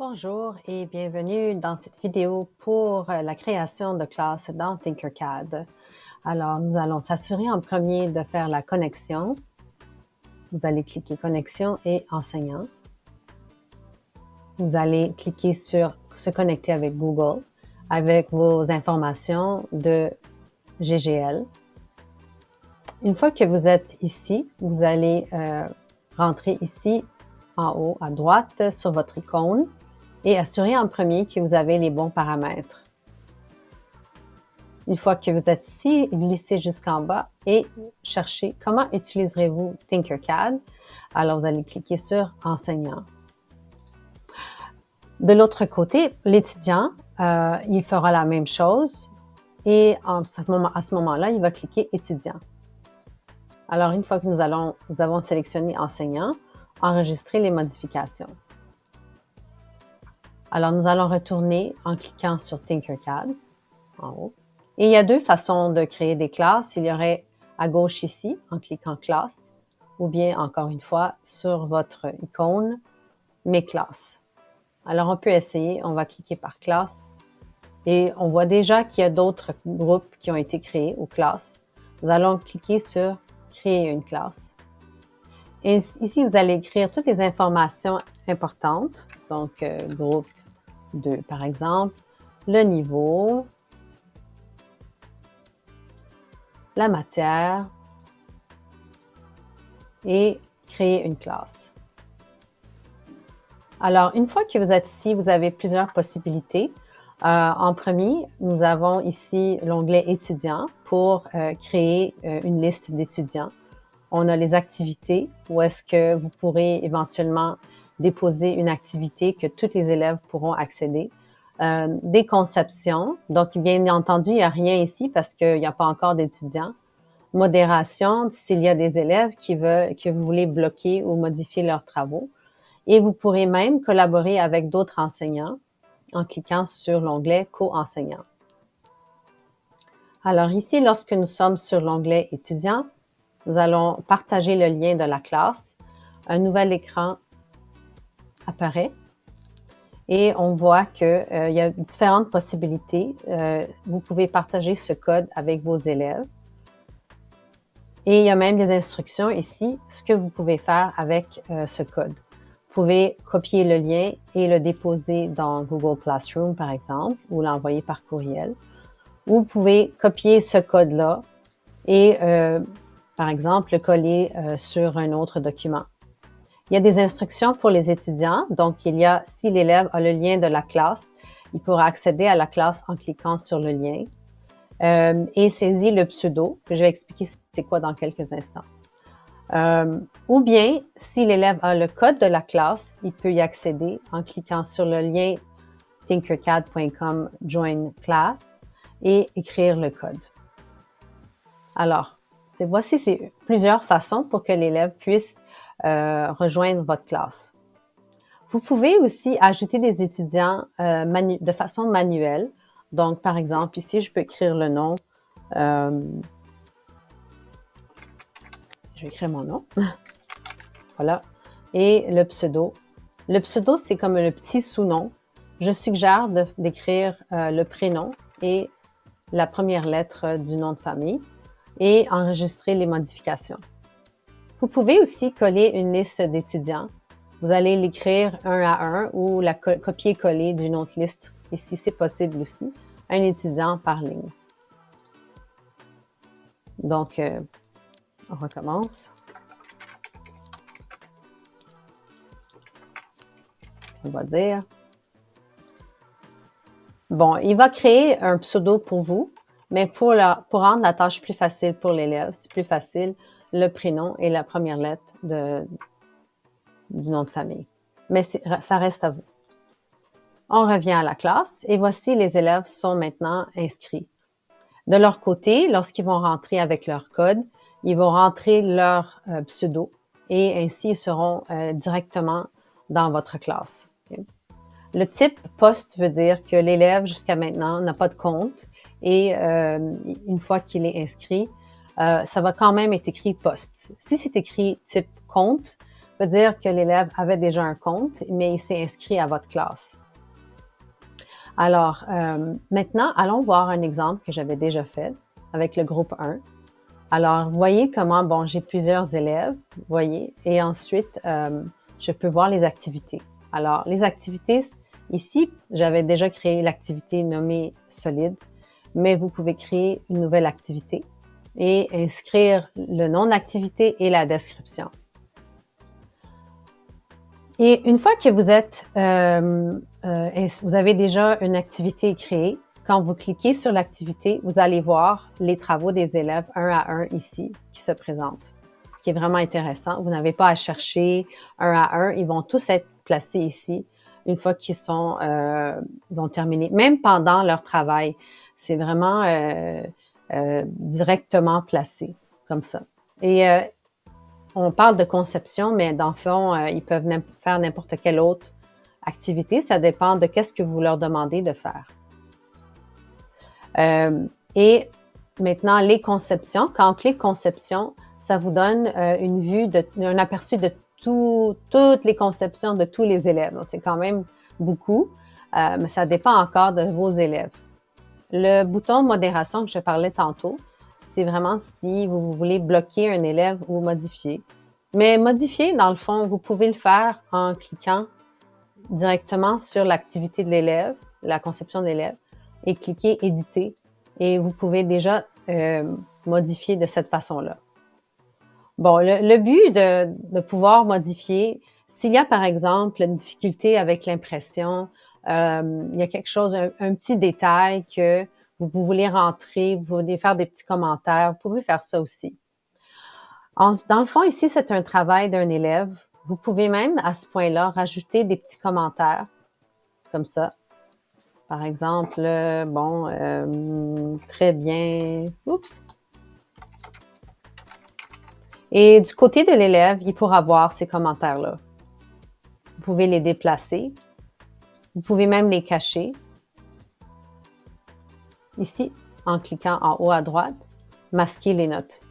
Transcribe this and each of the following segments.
Bonjour et bienvenue dans cette vidéo pour la création de classes dans Tinkercad. Alors, nous allons s'assurer en premier de faire la connexion. Vous allez cliquer Connexion et Enseignant. Vous allez cliquer sur Se connecter avec Google avec vos informations de GGL. Une fois que vous êtes ici, vous allez rentrer ici en haut à droite sur votre icône et assurer en premier que vous avez les bons paramètres. Une fois que vous êtes ici, glissez jusqu'en bas et cherchez comment utiliserez-vous Tinkercad. Alors, vous allez cliquer sur Enseignant. De l'autre côté, l'étudiant, il fera la même chose et à ce moment-là, il va cliquer Étudiant. Alors, une fois que nous avons sélectionné Enseignant, enregistrer les modifications. Alors, nous allons retourner en cliquant sur Tinkercad, en haut. Et il y a deux façons de créer des classes. Il y aurait à gauche ici, en cliquant Classe, ou bien, encore une fois, sur votre icône, Mes classes. Alors, on peut essayer. On va cliquer par Classe. Et on voit déjà qu'il y a d'autres groupes qui ont été créés ou classes. Nous allons cliquer sur Créer une classe. Et ici, vous allez écrire toutes les informations importantes. Donc, groupe 2, par exemple, le niveau, la matière et créer une classe. Alors, une fois que vous êtes ici, vous avez plusieurs possibilités. En premier, nous avons ici l'onglet étudiants pour créer une liste d'étudiants. On a les activités où est-ce que vous pourrez éventuellement déposer une activité que tous les élèves pourront accéder. Des conceptions. Donc, bien entendu, il n'y a rien ici parce qu'il n'y a pas encore d'étudiants. Modération, s'il y a des élèves que vous voulez bloquer ou modifier leurs travaux. Et vous pourrez même collaborer avec d'autres enseignants en cliquant sur l'onglet Co-enseignant. Alors ici, lorsque nous sommes sur l'onglet Étudiants, nous allons partager le lien de la classe. Un nouvel écran apparaît et on voit qu'il y a différentes possibilités. Vous pouvez partager ce code avec vos élèves. Et il y a même des instructions ici, ce que vous pouvez faire avec ce code. Vous pouvez copier le lien et le déposer dans Google Classroom, par exemple, ou l'envoyer par courriel. Ou vous pouvez copier ce code-là et, par exemple, le coller sur un autre document. Il y a des instructions pour les étudiants. Donc, si l'élève a le lien de la classe, il pourra accéder à la classe en cliquant sur le lien. Et saisit le pseudo, que je vais expliquer c'est quoi dans quelques instants. Ou bien, si l'élève a le code de la classe, il peut y accéder en cliquant sur le lien tinkercad.com Join Class et écrire le code. Alors, voici plusieurs façons pour que l'élève puisse rejoindre votre classe. Vous pouvez aussi ajouter des étudiants de façon manuelle. Donc, par exemple, ici, je peux écrire le nom. Je vais écrire mon nom. Voilà. Et le pseudo. Le pseudo, c'est comme le petit sous-nom. Je suggère d'écrire le prénom et la première lettre du nom de famille et enregistrer les modifications. Vous pouvez aussi coller une liste d'étudiants. Vous allez l'écrire un à un ou la copier-coller d'une autre liste. Ici, c'est possible aussi. Un étudiant par ligne. Donc, on recommence. On va dire. Bon, il va créer un pseudo pour vous, mais pour rendre la tâche plus facile pour l'élève, c'est plus facile le prénom et la première lettre du nom de famille. Mais ça reste à vous. On revient à la classe et voici les élèves sont maintenant inscrits. De leur côté, lorsqu'ils vont rentrer avec leur code, ils vont rentrer leur pseudo et ainsi ils seront directement dans votre classe. Okay? Le type poste veut dire que l'élève jusqu'à maintenant n'a pas de compte et une fois qu'il est inscrit, ça va quand même être écrit poste. Si c'est écrit type compte veut dire que l'élève avait déjà un compte, mais il s'est inscrit à votre classe. Alors, maintenant, allons voir un exemple que j'avais déjà fait avec le groupe 1. Alors, voyez comment, bon, j'ai plusieurs élèves, voyez, et ensuite, je peux voir les activités. Alors, les activités, ici, j'avais déjà créé l'activité nommée solide, mais vous pouvez créer une nouvelle activité et inscrire le nom de l'activité et la description. Et une fois que vous avez déjà une activité créée, quand vous cliquez sur l'activité, vous allez voir les travaux des élèves un à un ici qui se présentent. Ce qui est vraiment intéressant. Vous n'avez pas à chercher un à un. Ils vont tous être placés ici une fois qu'ils ont terminé. Même pendant leur travail, c'est vraiment directement placé comme ça. Et on parle de conception, mais dans le fond, ils peuvent faire n'importe quelle autre activité. Ça dépend de qu'est-ce que vous leur demandez de faire. Et maintenant, les conceptions. Quand on clique conception, ça vous donne une vue, un aperçu de toutes les conceptions de tous les élèves. C'est quand même beaucoup, mais ça dépend encore de vos élèves. Le bouton modération que je parlais tantôt, c'est vraiment si vous voulez bloquer un élève ou modifier. Mais modifier, dans le fond, vous pouvez le faire en cliquant directement sur l'activité de l'élève, la conception de l'élève, et cliquer « Éditer ». Et vous pouvez déjà modifier de cette façon-là. Bon, le but de pouvoir modifier, s'il y a par exemple une difficulté avec l'impression, il y a quelque chose, un petit détail que vous voulez rentrer, vous voulez faire des petits commentaires, vous pouvez faire ça aussi. Dans le fond, ici, c'est un travail d'un élève. Vous pouvez même, à ce point-là, rajouter des petits commentaires, comme ça. Par exemple, très bien. Oups. Et du côté de l'élève, il pourra voir ces commentaires-là. Vous pouvez les déplacer. Vous pouvez même les cacher. Ici, en cliquant en haut à droite, masquer les notes.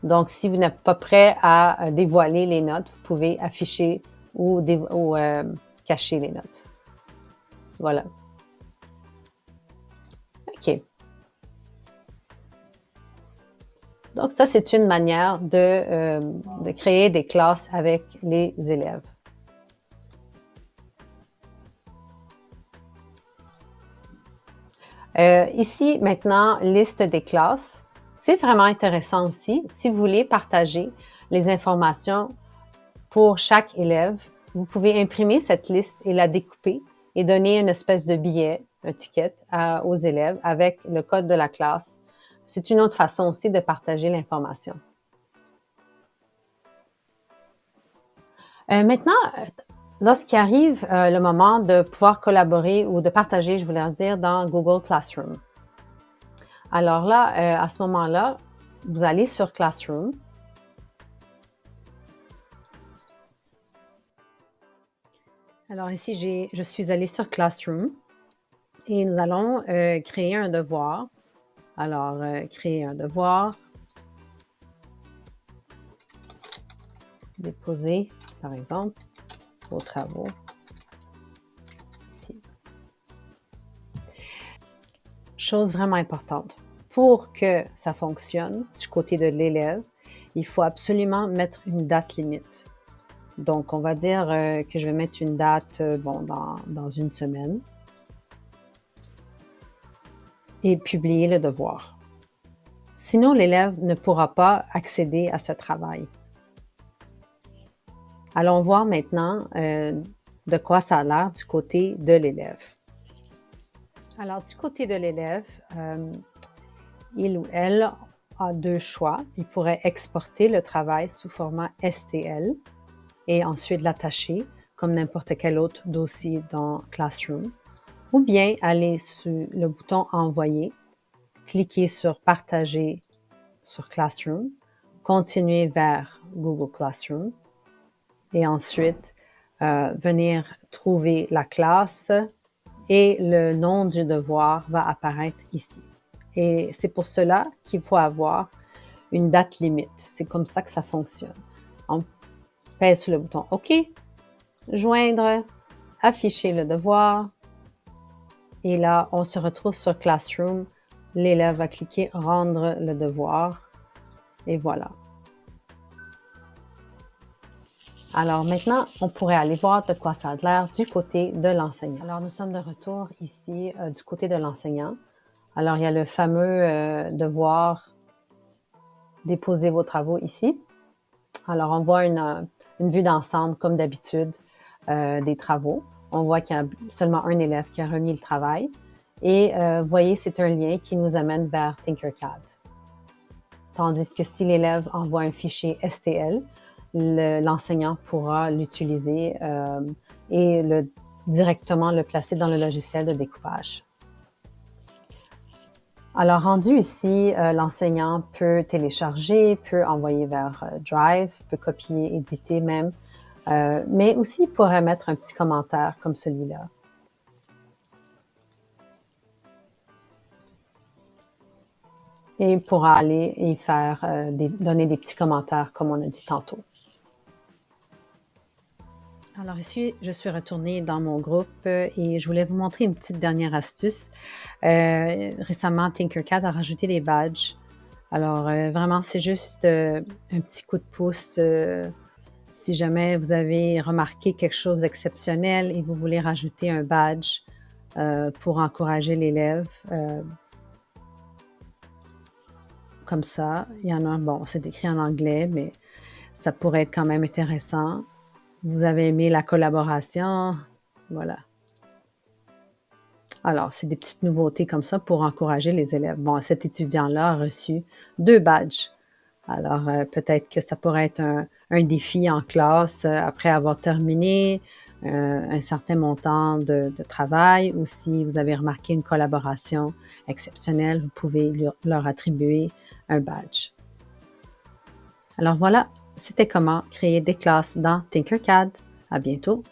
Donc, si vous n'êtes pas prêt à dévoiler les notes, vous pouvez afficher ou cacher les notes. Voilà. OK. Donc, ça, c'est une manière de créer des classes avec les élèves. Ici, maintenant, liste des classes. C'est vraiment intéressant aussi. Si vous voulez partager les informations pour chaque élève, vous pouvez imprimer cette liste et la découper et donner une espèce de billet, un ticket aux élèves avec le code de la classe. C'est une autre façon aussi de partager l'information. Maintenant, lorsqu'il arrive le moment de pouvoir collaborer ou de partager, je voulais dire, dans Google Classroom. Alors là, à ce moment-là, vous allez sur Classroom. Alors ici, je suis allée sur Classroom et nous allons créer un devoir. Alors, créer un devoir. Déposer, par exemple, vos travaux. Ici. Chose vraiment importante. Pour que ça fonctionne du côté de l'élève, il faut absolument mettre une date limite. Donc, on va dire que je vais mettre une date dans une semaine et publier le devoir. Sinon, l'élève ne pourra pas accéder à ce travail. Allons voir maintenant de quoi ça a l'air du côté de l'élève. Alors, du côté de l'élève, il ou elle a deux choix. Il pourrait exporter le travail sous format STL et ensuite l'attacher comme n'importe quel autre dossier dans Classroom, ou bien aller sur le bouton « Envoyer », cliquer sur « Partager » sur Classroom, continuer vers Google Classroom et ensuite venir trouver la classe et le nom du devoir va apparaître ici. Et c'est pour cela qu'il faut avoir une date limite. C'est comme ça que ça fonctionne. pèse sur le bouton OK, joindre, afficher le devoir. Et là, on se retrouve sur Classroom. L'élève va cliquer Rendre le devoir. Et voilà. Alors maintenant, on pourrait aller voir de quoi ça a l'air du côté de l'enseignant. Alors nous sommes de retour ici du côté de l'enseignant. Alors il y a le fameux devoir déposer vos travaux ici. Alors on voit une vue d'ensemble comme d'habitude des travaux. On voit qu'il y a seulement un élève qui a remis le travail. Et vous voyez, c'est un lien qui nous amène vers Tinkercad. Tandis que si l'élève envoie un fichier STL, l'enseignant pourra l'utiliser et directement le placer dans le logiciel de découpage. Alors, rendu ici, l'enseignant peut télécharger, peut envoyer vers Drive, peut copier, éditer même, mais aussi pourrait mettre un petit commentaire comme celui-là. Et pourra aller y faire donner des petits commentaires comme on a dit tantôt. Alors ici, je suis retournée dans mon groupe et je voulais vous montrer une petite dernière astuce. Récemment, Tinkercad a rajouté des badges. Alors vraiment, c'est juste un petit coup de pouce. Si jamais vous avez remarqué quelque chose d'exceptionnel et vous voulez rajouter un badge pour encourager l'élève, comme ça, il y en a, bon, c'est écrit en anglais, mais ça pourrait être quand même intéressant. Vous avez aimé la collaboration, voilà. Alors, c'est des petites nouveautés comme ça pour encourager les élèves. Bon, cet étudiant-là a reçu 2 badges. Alors, peut-être que ça pourrait être un défi en classe après avoir terminé un certain montant de travail ou si vous avez remarqué une collaboration exceptionnelle, vous pouvez leur attribuer un badge. Alors voilà, c'était comment créer des classes dans Tinkercad. À bientôt!